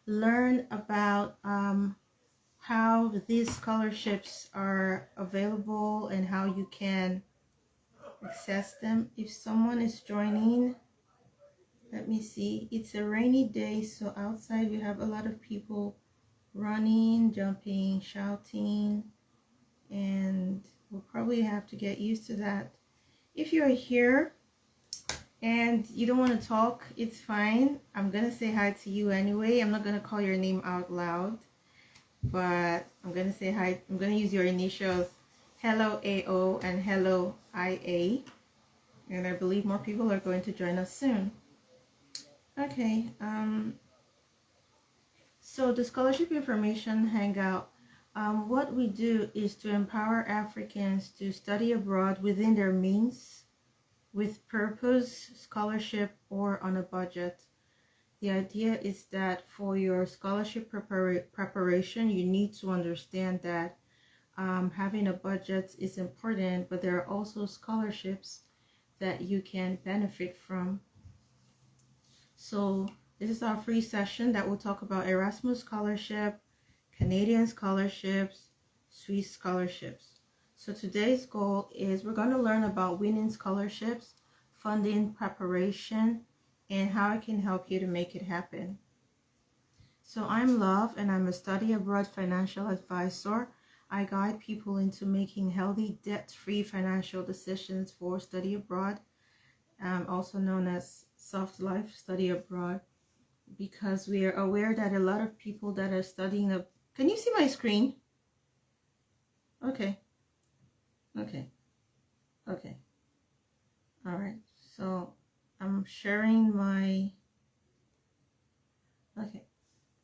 learn about how these scholarships are available and how you can access them. If someone is joining, let me see. It's a rainy day, so outside we have a lot of people running, jumping, shouting, and we'll probably have to get used to that. If you're here and you don't want to talk, it's fine. I'm gonna say hi to you anyway. I'm not gonna call your name out loud, but I'm gonna say hi. I'm gonna use your initials, hello AO and hello IA, and I believe more people are going to join us soon. Okay, so the Scholarship Information Hangout, what we do is to empower Africans to study abroad within their means, with purpose, scholarship, or on a budget. The idea is that for your scholarship preparation, you need to understand that having a budget is important, but there are also scholarships that you can benefit from. So this is our free session that will talk about Erasmus scholarship, Canadian scholarships, Swiss scholarships. So today's goal is we're going to learn about winning scholarships, funding preparation, and how I can help you to make it happen. So I'm Love, and I'm a study abroad financial advisor. I guide people into making healthy, debt-free financial decisions for study abroad, also known as Soft Life Study Abroad, because we are aware that a lot of people that are studying can you see my screen? Okay. All right, so I'm sharing my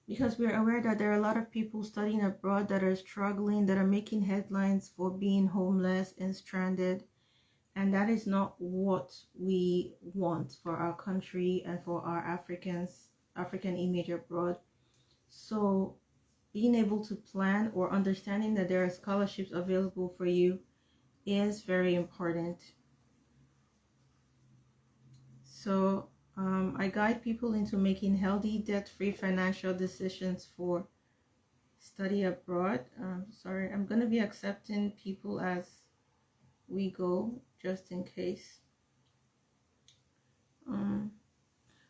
because we're aware that there are a lot of people studying abroad that are struggling, that are making headlines for being homeless and stranded, and that is not what we want for our country and for our African image abroad. So being able to plan or understanding that there are scholarships available for you is very important. So I guide people into making healthy, debt-free financial decisions for study abroad. Sorry, I'm going to be accepting people as we go, just in case.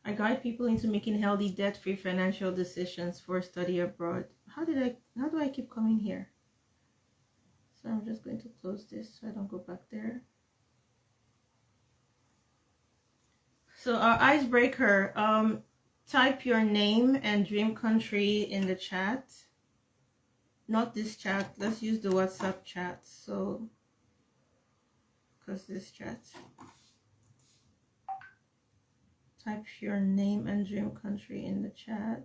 I guide people into making healthy, debt-free financial decisions for study abroad. How do I keep coming here? So I'm just going to close this so I don't go back there. So our icebreaker, type your name and dream country in the chat. Not this chat, let's use the WhatsApp chat. So, because this chat. Type your name and dream country in the chat.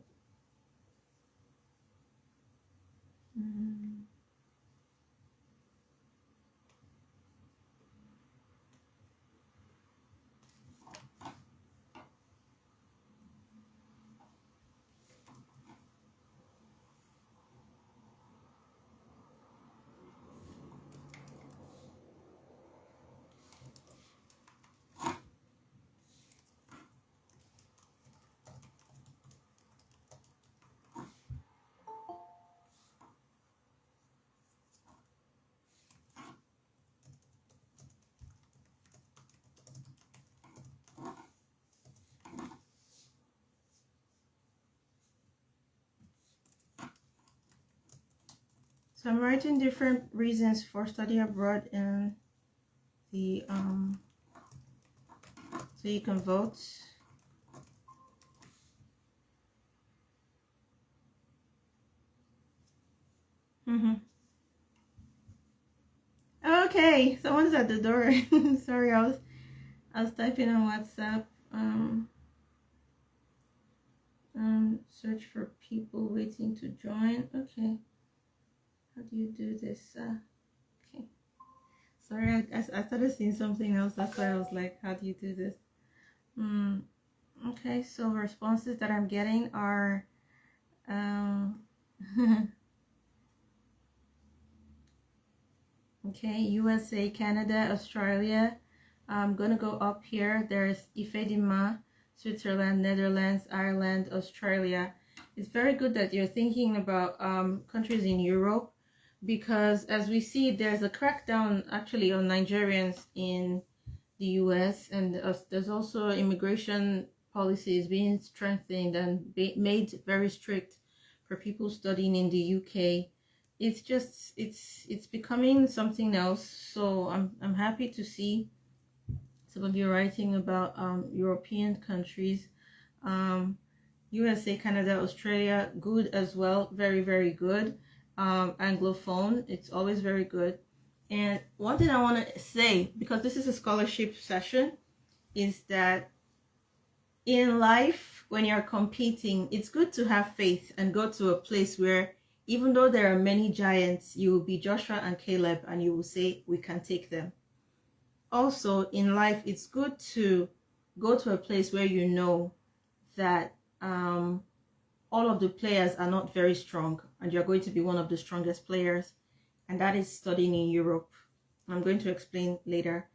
So I'm writing different reasons for study abroad in the so you can vote. Okay, someone's at the door. Sorry, I was typing on WhatsApp. Search for people waiting to join. Okay, how do you do this? Okay, sorry, I started seeing something else. That's why I was like, how do you do this? Okay, so responses that I'm getting are okay, USA, Canada, Australia. I'm gonna go up here. There's Ifedima, Switzerland, Netherlands, Ireland, Australia, It's very good that you're thinking about countries in Europe, because as we see, there's a crackdown actually on Nigerians in the US, and there's also immigration policies being strengthened and made very strict for people studying in the UK. It's just it's becoming something else. So I'm happy to see some of you writing about European countries. USA, Canada, Australia, good as well. Very, very good. Anglophone, it's always very good. And one thing I want to say, because this is a scholarship session, is that in life, when you're competing, it's good to have faith and go to a place where, even though there are many giants, you will be Joshua and Caleb and you will say, we can take them. Also, in life, it's good to go to a place where you know that all of the players are not very strong and you're going to be one of the strongest players, and that is studying in Europe. I'm going to explain later.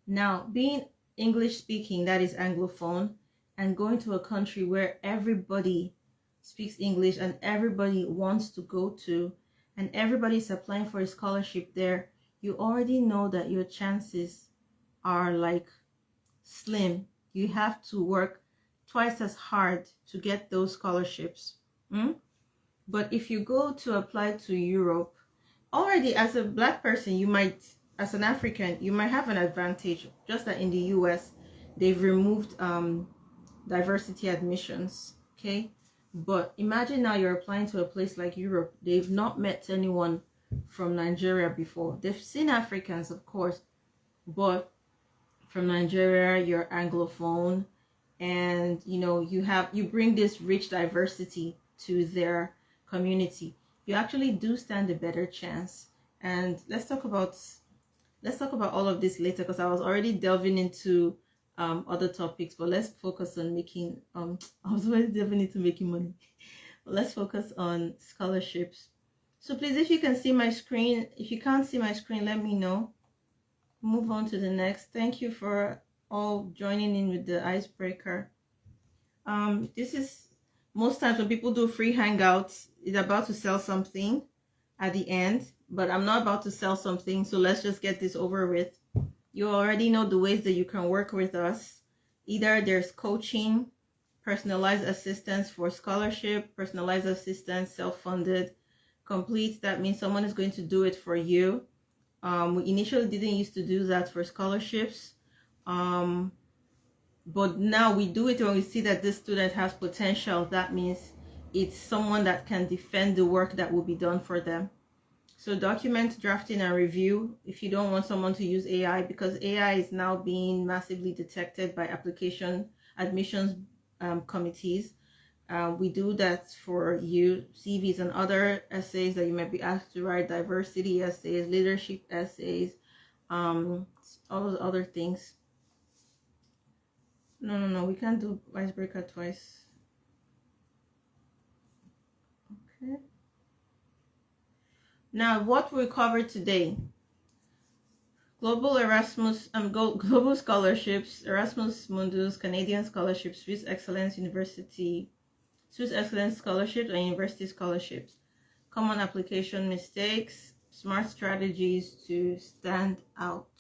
Now, being English speaking, that is Anglophone, and going to a country where everybody speaks English and everybody wants to go to, and everybody's applying for a scholarship there, you already know that your chances are like slim. You have to work twice as hard to get those scholarships. But if you go to apply to Europe, already as a Black person, you might, as an African, you might have an advantage. Just that in the US, they've removed diversity admissions, okay? But imagine now you're applying to a place like Europe. They've not met anyone from Nigeria before. They've seen Africans, of course, but from Nigeria, you're Anglophone, and you know you bring this rich diversity to their community. You actually do stand a better chance. And let's talk about all of this later, because I was already delving into other topics, but let's focus on making I was always delving into making money. But let's focus on scholarships. So please, if you can see my screen, if you can't see my screen, let me know. Move on to the next. Thank you for all joining in with the icebreaker. This is most times when people do free hangouts, it's about to sell something at the end, but I'm not about to sell something, so let's just get this over with. You already know the ways that you can work with us. Either there's coaching, personalized assistance for scholarship, personalized assistance, self-funded, complete. That means someone is going to do it for you. We initially didn't used to do that for scholarships, but now we do it when we see that this student has potential. That means it's someone that can defend the work that will be done for them. So document drafting and review, if you don't want someone to use AI, because AI is now being massively detected by admissions committees. We do that for you, CVs and other essays that you might be asked to write, diversity essays, leadership essays, all those other things. No, we can't do icebreaker twice. Okay. Now, what we covered today: global Erasmus, global scholarships, Erasmus Mundus, Canadian scholarships, Swiss Excellence University, Swiss Excellence scholarships, and university scholarships. Common application mistakes, smart strategies to stand out.